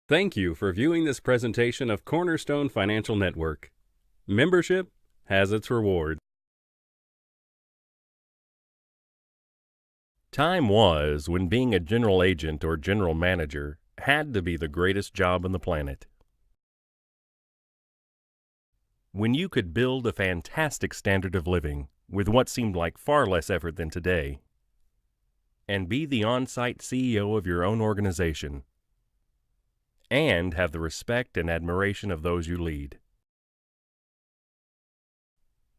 Thank you for viewing this presentation of Cornerstone Financial Network. Membership has its reward. Time was when being a general agent or general manager had to be the greatest job on the planet. When you could build a fantastic standard of living with what seemed like far less effort than today, and be the on-site CEO of your own organization, and have the respect and admiration of those you lead.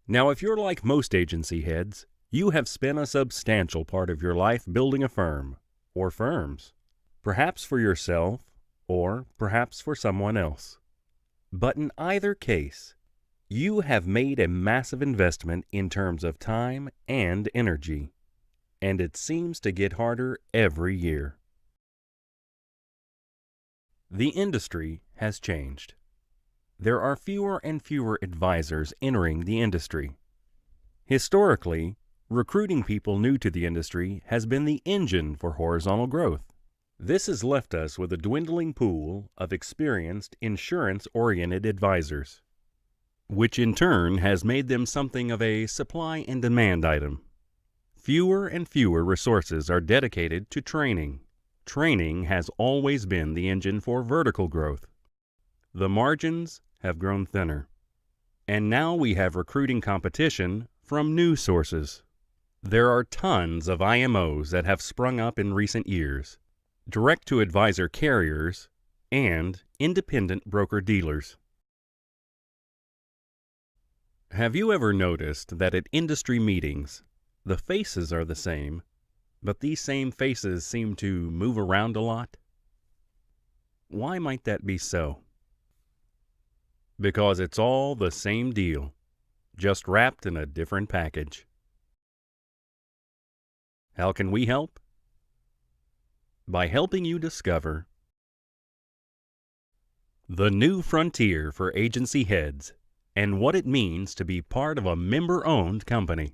Now, if you're like most agency heads, you have spent a substantial part of your life building a firm, or firms, perhaps for yourself, or perhaps for someone else. But in either case, you have made a massive investment in terms of time and energy, and it seems to get harder every year. The industry has changed. There are fewer and fewer advisors entering the industry. Historically, recruiting people new to the industry has been the engine for horizontal growth. This has left us with a dwindling pool of experienced insurance-oriented advisors, which in turn has made them something of a supply and demand item. Fewer and fewer resources are dedicated to training. Training has always been the engine for vertical growth. The margins have grown thinner, and now we have recruiting competition from new sources. There are tons of IMOs that have sprung up in recent years, direct-to-advisor carriers, and independent broker-dealers. Have you ever noticed that at industry meetings, the faces are the same, but these same faces seem to move around a lot? Why might that be so? Because it's all the same deal, just wrapped in a different package. How can we help? By helping you discover the new frontier for agency heads and what it means to be part of a member-owned company.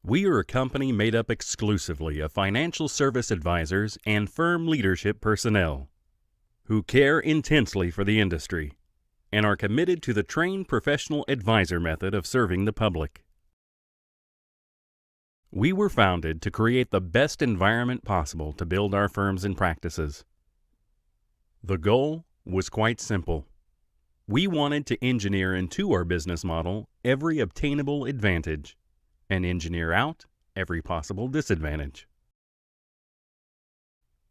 We are a company made up exclusively of financial service advisors and firm leadership personnel who care intensely for the industry and are committed to the trained professional advisor method of serving the public. We were founded to create the best environment possible to build our firms and practices. The goal was quite simple. We wanted to engineer into our business model every obtainable advantage and engineer out every possible disadvantage.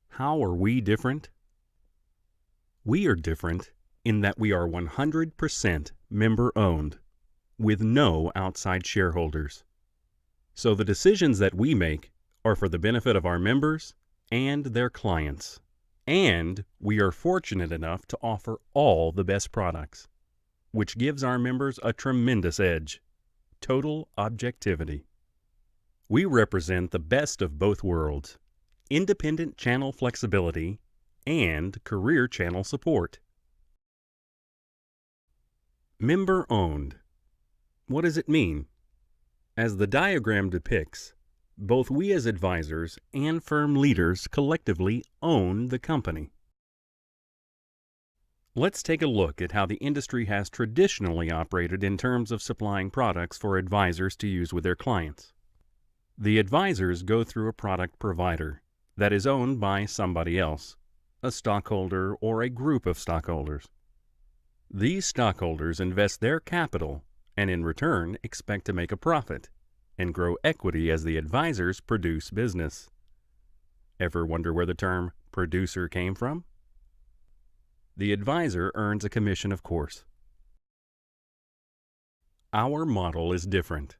How are we different? We are different in that we are 100% member-owned, with no outside shareholders. So the decisions that we make are for the benefit of our members and their clients. And we are fortunate enough to offer all the best products, which gives our members a tremendous edge: total objectivity. We represent the best of both worlds: independent channel flexibility and career channel support. Member-owned. What does it mean? As the diagram depicts, both we as advisors and firm leaders collectively own the company. Let's take a look at how the industry has traditionally operated in terms of supplying products for advisors to use with their clients. The advisors go through a product provider that is owned by somebody else, a stockholder or a group of stockholders. These stockholders invest their capital and in return expect to make a profit and grow equity as the advisors produce business. Ever wonder where the term producer came from? The advisor earns a commission, of course. Our model is different.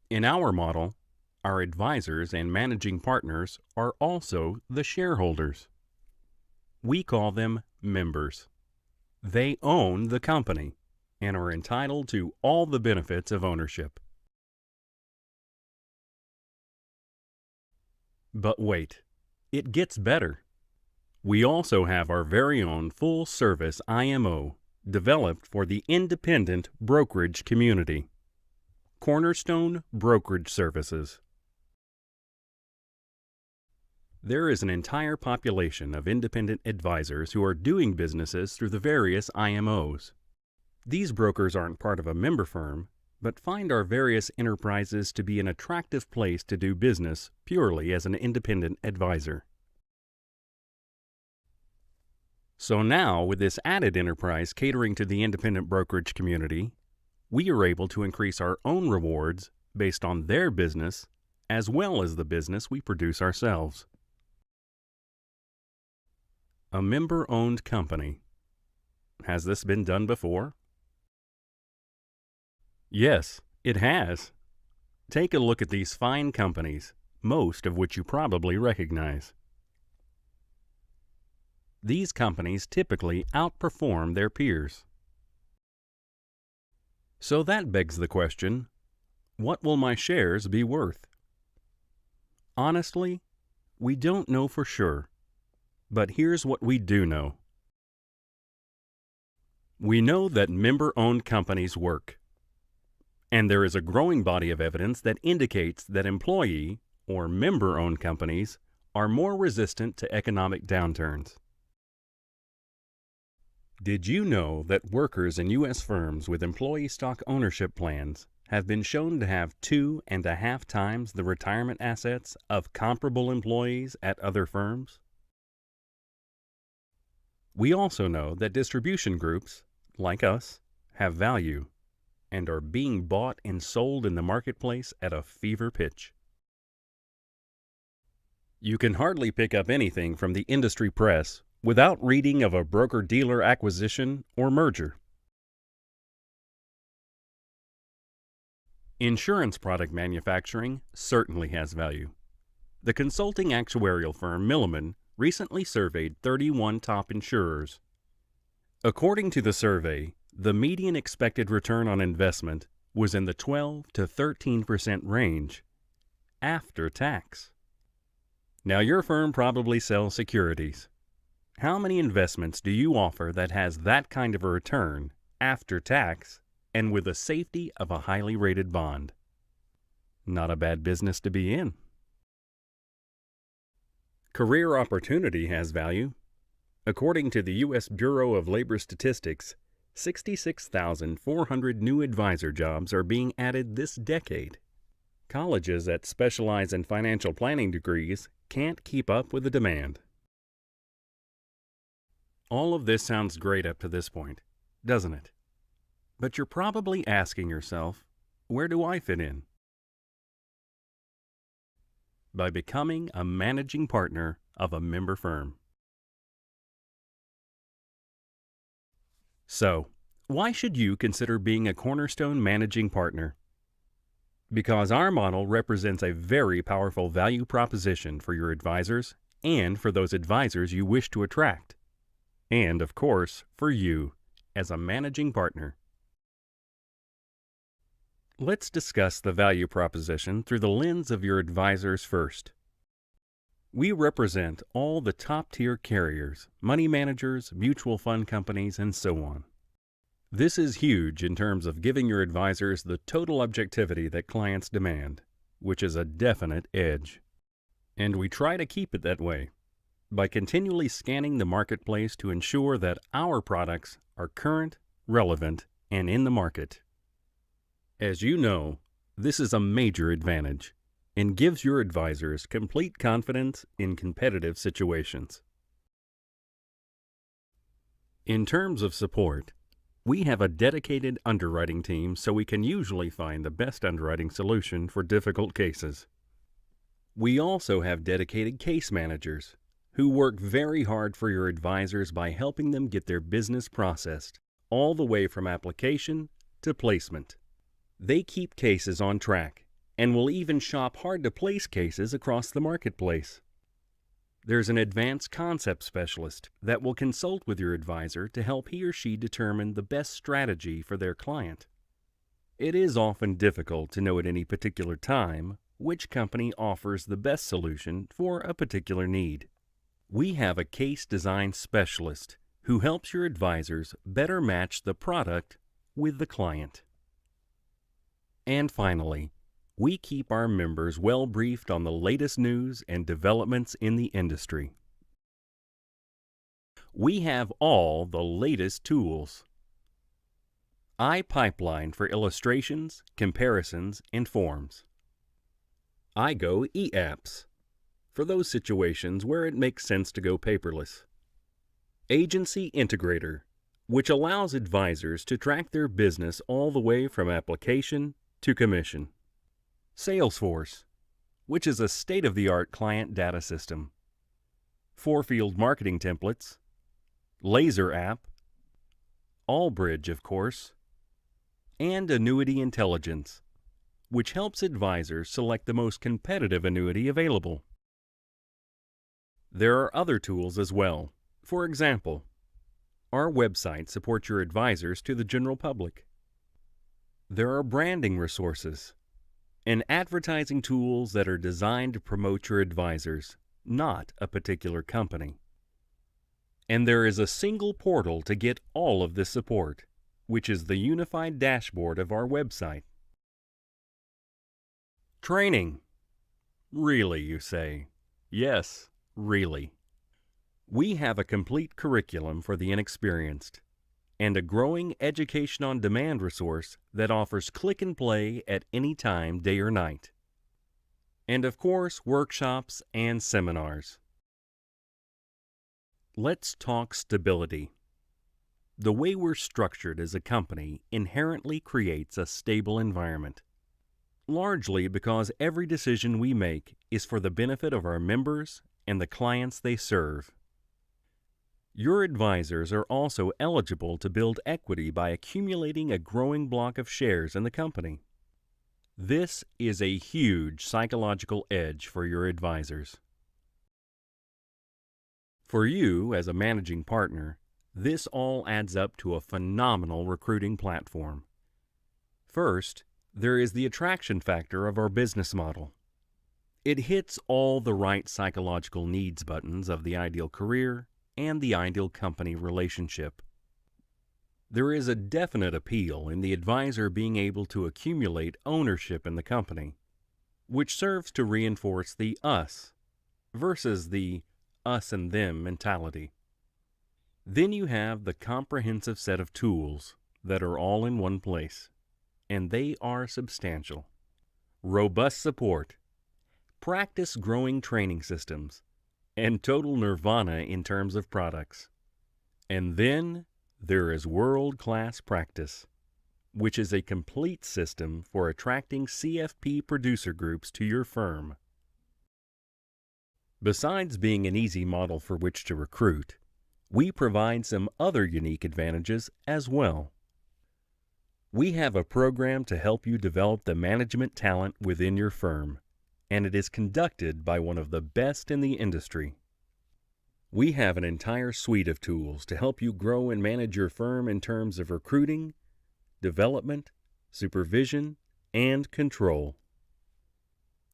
In our model, our advisors and managing partners are also the shareholders. We call them members. They own the company and are entitled to all the benefits of ownership. But wait, it gets better. We also have our very own full-service IMO developed for the independent brokerage community, Cornerstone Brokerage Services. There is an entire population of independent advisors who are doing businesses through the various IMOs. These brokers aren't part of a member firm, but find our various enterprises to be an attractive place to do business purely as an independent advisor. So now, with this added enterprise catering to the independent brokerage community, we are able to increase our own rewards based on their business as well as the business we produce ourselves. A member-owned company. Has this been done before? Yes, it has. Take a look at these fine companies, most of which you probably recognize. These companies typically outperform their peers. So that begs the question, what will my shares be worth? Honestly, we don't know for sure. But here's what we do know. We know that member-owned companies work. And there is a growing body of evidence that indicates that employee or member-owned companies are more resistant to economic downturns. Did you know that workers in U.S. firms with employee stock ownership plans have been shown to have 2.5 times the retirement assets of comparable employees at other firms? We also know that distribution groups, like us, have value and are being bought and sold in the marketplace at a fever pitch. You can hardly pick up anything from the industry press without reading of a broker-dealer acquisition or merger. Insurance product manufacturing certainly has value. The consulting actuarial firm Milliman recently surveyed 31 top insurers. According to the survey, the median expected return on investment was in the 12 to 13% range after tax. Now your firm probably sells securities. How many investments do you offer that has that kind of a return after tax and with the safety of a highly rated bond? Not a bad business to be in. Career opportunity has value. According to the U.S. Bureau of Labor Statistics, 66,400 new advisor jobs are being added this decade. Colleges that specialize in financial planning degrees can't keep up with the demand. All of this sounds great up to this point, doesn't it? But you're probably asking yourself, where do I fit in? By becoming a managing partner of a member firm. So, why should you consider being a Cornerstone managing partner? Because our model represents a very powerful value proposition for your advisors and for those advisors you wish to attract. And, of course, for you as a managing partner. Let's discuss the value proposition through the lens of your advisors first. We represent all the top-tier carriers, money managers, mutual fund companies, and so on. This is huge in terms of giving your advisors the total objectivity that clients demand, which is a definite edge. And we try to keep it that way by continually scanning the marketplace to ensure that our products are current, relevant, and in the market. As you know, this is a major advantage and gives your advisors complete confidence in competitive situations. In terms of support, we have a dedicated underwriting team so we can usually find the best underwriting solution for difficult cases. We also have dedicated case managers who work very hard for your advisors by helping them get their business processed, all the way from application to placement. They keep cases on track and will even shop hard-to-place cases across the marketplace. There's an advanced concept specialist that will consult with your advisor to help he or she determine the best strategy for their client. It is often difficult to know at any particular time which company offers the best solution for a particular need. We have a case design specialist who helps your advisors better match the product with the client. And finally, we keep our members well briefed on the latest news and developments in the industry. We have all the latest tools. iPipeline for illustrations, comparisons, and forms. iGo eApps for those situations where it makes sense to go paperless. Agency Integrator, which allows advisors to track their business all the way from application to commission. Salesforce, which is a state-of-the-art client data system. 4Field marketing templates. Laser app. Allbridge, of course. And Annuity Intelligence, which helps advisors select the most competitive annuity available. There are other tools as well. For example, our website supports your advisors to the general public. There are branding resources and advertising tools that are designed to promote your advisors, not a particular company. And there is a single portal to get all of this support, which is the unified dashboard of our website. Training. Really, you say? Yes, really. We have a complete curriculum for the inexperienced and a growing education on demand resource that offers click and play at any time, day or night. And of course, workshops and seminars. Let's talk stability. The way we're structured as a company inherently creates a stable environment, largely because every decision we make is for the benefit of our members and the clients they serve. Your advisors are also eligible to build equity by accumulating a growing block of shares in the company. This is a huge psychological edge for your advisors. For you, as a managing partner, this all adds up to a phenomenal recruiting platform. First, there is the attraction factor of our business model. It hits all the right psychological needs buttons of the ideal career and the ideal company relationship. There is a definite appeal in the advisor being able to accumulate ownership in the company, which serves to reinforce the us versus the us and them mentality. Then you have the comprehensive set of tools that are all in one place, and they are substantial. Robust support, practice growing training systems, and total nirvana in terms of products. And then there is world-class practice, which is a complete system for attracting CFP producer groups to your firm. Besides being an easy model for which to recruit, we provide some other unique advantages as well. We have a program to help you develop the management talent within your firm, and it is conducted by one of the best in the industry. We have an entire suite of tools to help you grow and manage your firm in terms of recruiting, development, supervision, and control.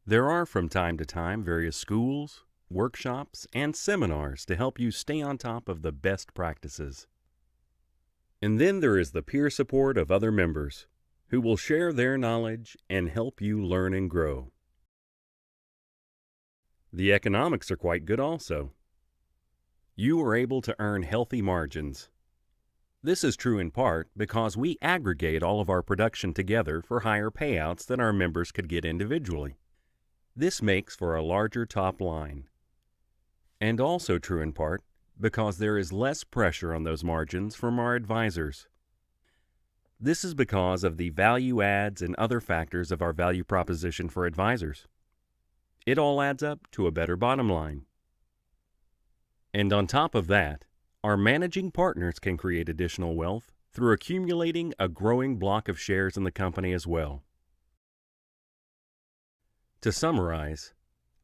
There are from time to time various schools, workshops, and seminars to help you stay on top of the best practices. And then there is the peer support of other members who will share their knowledge and help you learn and grow. The economics are quite good also. You are able to earn healthy margins. This is true in part because we aggregate all of our production together for higher payouts than our members could get individually. This makes for a larger top line. And also true in part because there is less pressure on those margins from our advisors. This is because of the value adds and other factors of our value proposition for advisors. It all adds up to a better bottom line. And on top of that, our managing partners can create additional wealth through accumulating a growing block of shares in the company as well. To summarize,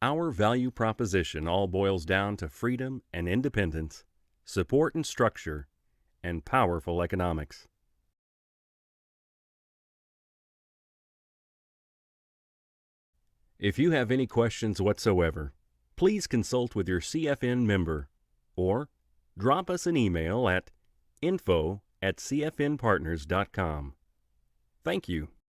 our value proposition all boils down to freedom and independence, support and structure, and powerful economics. If you have any questions whatsoever, please consult with your CFN member or drop us an email at info@cfnpartners.com. Thank you.